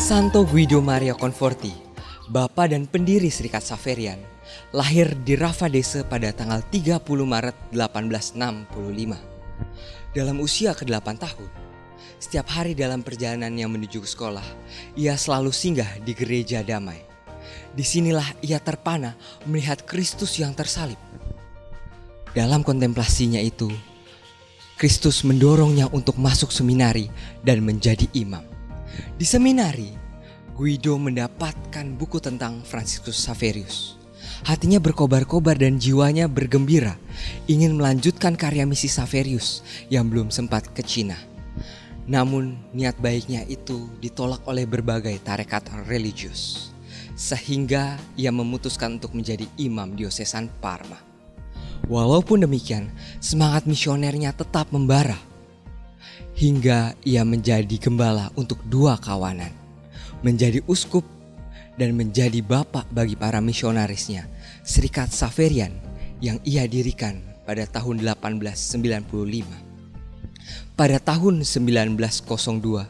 Santo Guido Maria Conforti, bapa dan pendiri Serikat Xaverian, lahir di Ravadese pada tanggal 30 Maret 1865. Dalam usia ke-8 tahun, setiap hari dalam perjalanannya menuju ke sekolah, ia selalu singgah di gereja damai. Disinilah ia terpana melihat Kristus yang tersalib. Dalam kontemplasinya itu, Kristus mendorongnya untuk masuk seminari dan menjadi imam. Di seminari, Guido mendapatkan buku tentang Franciscus Xaverius. Hatinya berkobar-kobar dan jiwanya bergembira, ingin melanjutkan karya misi Xaverius yang belum sempat ke Cina. Namun niat baiknya itu ditolak oleh berbagai tarekat religius, sehingga ia memutuskan untuk menjadi imam diosesan Parma. Walaupun demikian, semangat misionernya tetap membara, hingga ia menjadi gembala untuk 2 kawanan, menjadi uskup dan menjadi bapak bagi para misionarisnya, Serikat Xaverian yang ia dirikan pada tahun 1895. Pada tahun 1902,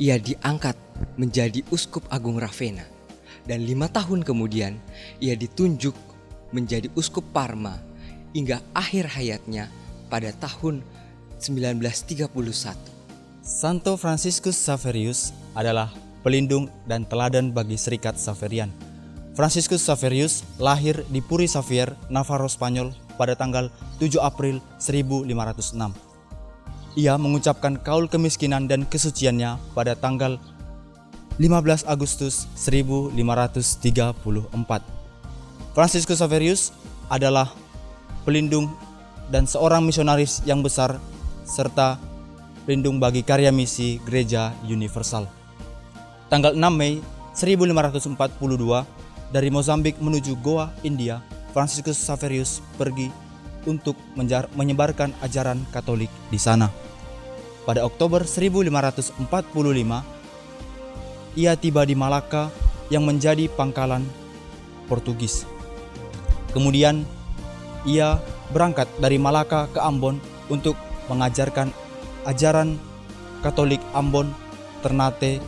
ia diangkat menjadi uskup agung Ravenna, dan 5 tahun kemudian ia ditunjuk menjadi uskup Parma hingga akhir hayatnya pada tahun 1931. Santo Franciscus Xaverius adalah pelindung dan teladan bagi Serikat Xaverian. Franciscus Xaverius lahir di Puri Xavier, Navarro, Spanyol pada tanggal 7 April 1506. Ia mengucapkan kaul kemiskinan dan kesuciannya pada tanggal 15 Agustus 1534. Franciscus Xaverius adalah pelindung dan seorang misionaris yang besar serta pelindung bagi karya misi Gereja Universal. Tanggal 6 Mei 1542 dari Mozambik menuju Goa, India, Franciscus Xaverius pergi untuk menyebarkan ajaran Katolik di sana. Pada Oktober 1545, ia tiba di Malaka yang menjadi pangkalan Portugis. Kemudian ia berangkat dari Malaka ke Ambon untuk mengajarkan ajaran Katolik Ambon, Ternate,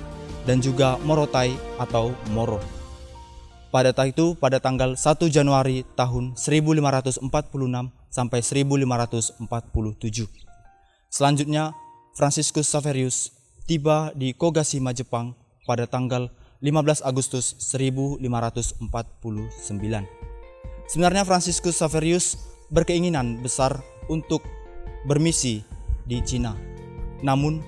dan juga Morotai atau Moro. Pada tanggal 1 Januari tahun 1546 sampai 1547. Selanjutnya, Franciscus Xaverius tiba di Kogashima, Jepang pada tanggal 15 Agustus 1549. Sebenarnya Franciscus Xaverius berkeinginan besar untuk bermisi di Cina. Namun,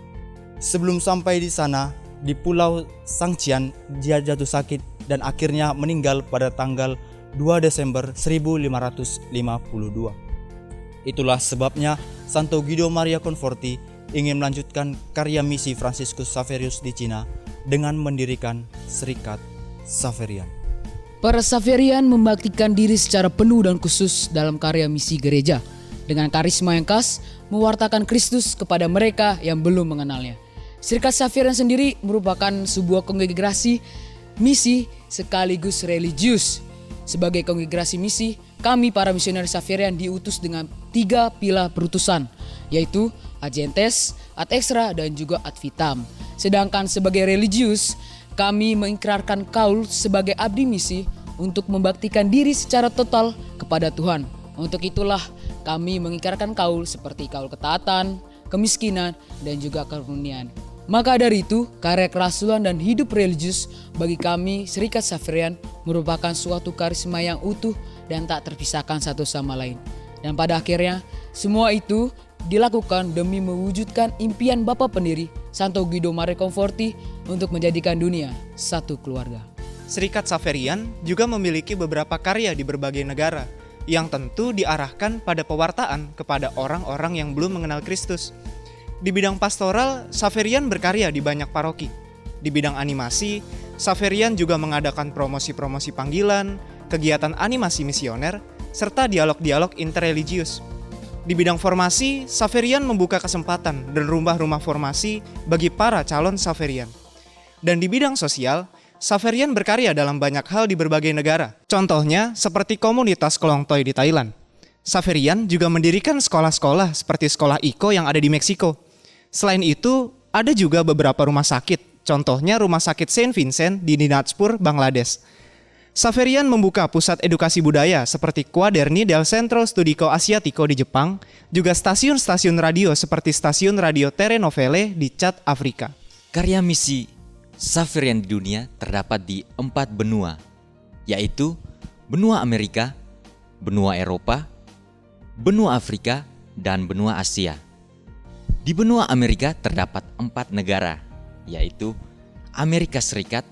sebelum sampai di sana, di Pulau Sangchian, dia jatuh sakit dan akhirnya meninggal pada tanggal 2 Desember 1552. Itulah sebabnya Santo Guido Maria Conforti ingin melanjutkan karya misi Franciscus Xaverius di Cina dengan mendirikan Serikat Xaverian. Para Xaverian membaktikan diri secara penuh dan khusus dalam karya misi gereja, dengan karisma yang khas mewartakan Kristus kepada mereka yang belum mengenalnya. Serikat Xaverian sendiri merupakan sebuah kongregasi misi sekaligus religius. Sebagai kongregasi misi, kami para misionaris Xaverian diutus dengan 3 pilar perutusan, yaitu ad gentes, ad extra, dan juga ad vitam. Sedangkan sebagai religius, kami mengikrarkan kaul sebagai abdi misi untuk membaktikan diri secara total kepada Tuhan. Untuk itulah kami mengikrarkan kaul seperti kaul ketaatan, kemiskinan, dan juga kekaruniaan. Maka dari itu, karya kerasulan dan hidup religius bagi kami Serikat Xaverian merupakan suatu karisma yang utuh dan tak terpisahkan satu sama lain. Dan pada akhirnya, semua itu dilakukan demi mewujudkan impian Bapa pendiri Santo Guido Maria Conforti untuk menjadikan dunia satu keluarga. Serikat Xaverian juga memiliki beberapa karya di berbagai negara yang tentu diarahkan pada pewartaan kepada orang-orang yang belum mengenal Kristus. Di bidang pastoral, Xaverian berkarya di banyak paroki. Di bidang animasi, Xaverian juga mengadakan promosi-promosi panggilan, kegiatan animasi misioner, serta dialog-dialog interreligius. Di bidang formasi, Xaverian membuka kesempatan dan rumah-rumah formasi bagi para calon Xaverian. Dan di bidang sosial, Xaverian berkarya dalam banyak hal di berbagai negara. Contohnya seperti komunitas Klong Toy di Thailand. Xaverian juga mendirikan sekolah-sekolah seperti sekolah Iko yang ada di Meksiko. Selain itu, ada juga beberapa rumah sakit Contohnya Rumah Sakit Saint Vincent di Dinajpur, Bangladesh. Xaverian membuka pusat edukasi budaya seperti Quaderni del Centro Studico Asiatico di Jepang, juga stasiun-stasiun radio seperti stasiun radio Telenovele di Chad, Afrika. Karya misi Xaverian di dunia terdapat di 4 benua, yaitu benua Amerika, benua Eropa, benua Afrika, dan benua Asia. Di benua Amerika terdapat 4 negara, yaitu Amerika Serikat,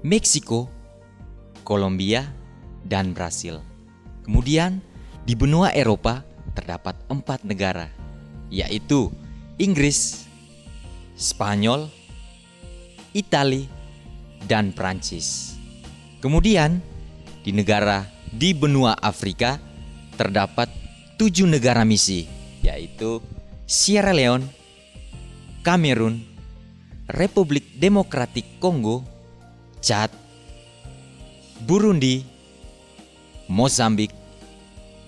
Meksiko, Kolombia, dan Brasil. Kemudian di benua Eropa terdapat 4 negara, yaitu Inggris, Spanyol, Italia, dan Prancis. Kemudian di benua Afrika terdapat 7 negara misi, yaitu Sierra Leone, Kamerun, Republik Demokratik Kongo, Chad, Burundi, Mozambik,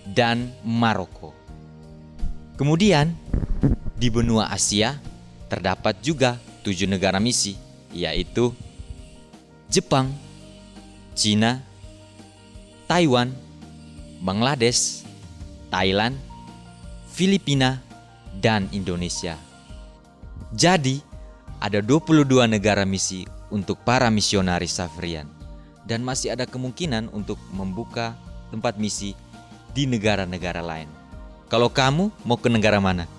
dan Maroko. Kemudian di benua Asia terdapat juga 7 negara misi, yaitu Jepang, Cina, Taiwan, Bangladesh, Thailand, Filipina, dan Indonesia. Jadi ada 22 negara misi untuk para misionaris Xaverian. Dan masih ada kemungkinan untuk membuka tempat misi di negara-negara lain. Kalau kamu mau ke negara mana?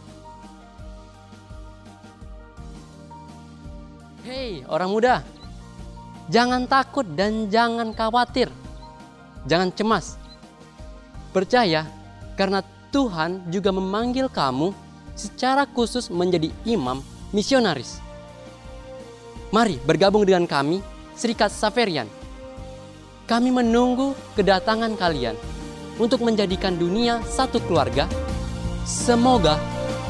Hei orang muda, jangan takut dan jangan khawatir. Jangan cemas. Percaya karena Tuhan juga memanggil kamu secara khusus menjadi imam misionaris. Mari bergabung dengan kami, Serikat Xaverian. Kami menunggu kedatangan kalian untuk menjadikan dunia satu keluarga. Semoga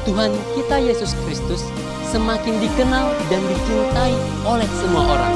Tuhan kita Yesus Kristus semakin dikenal dan dicintai oleh semua orang.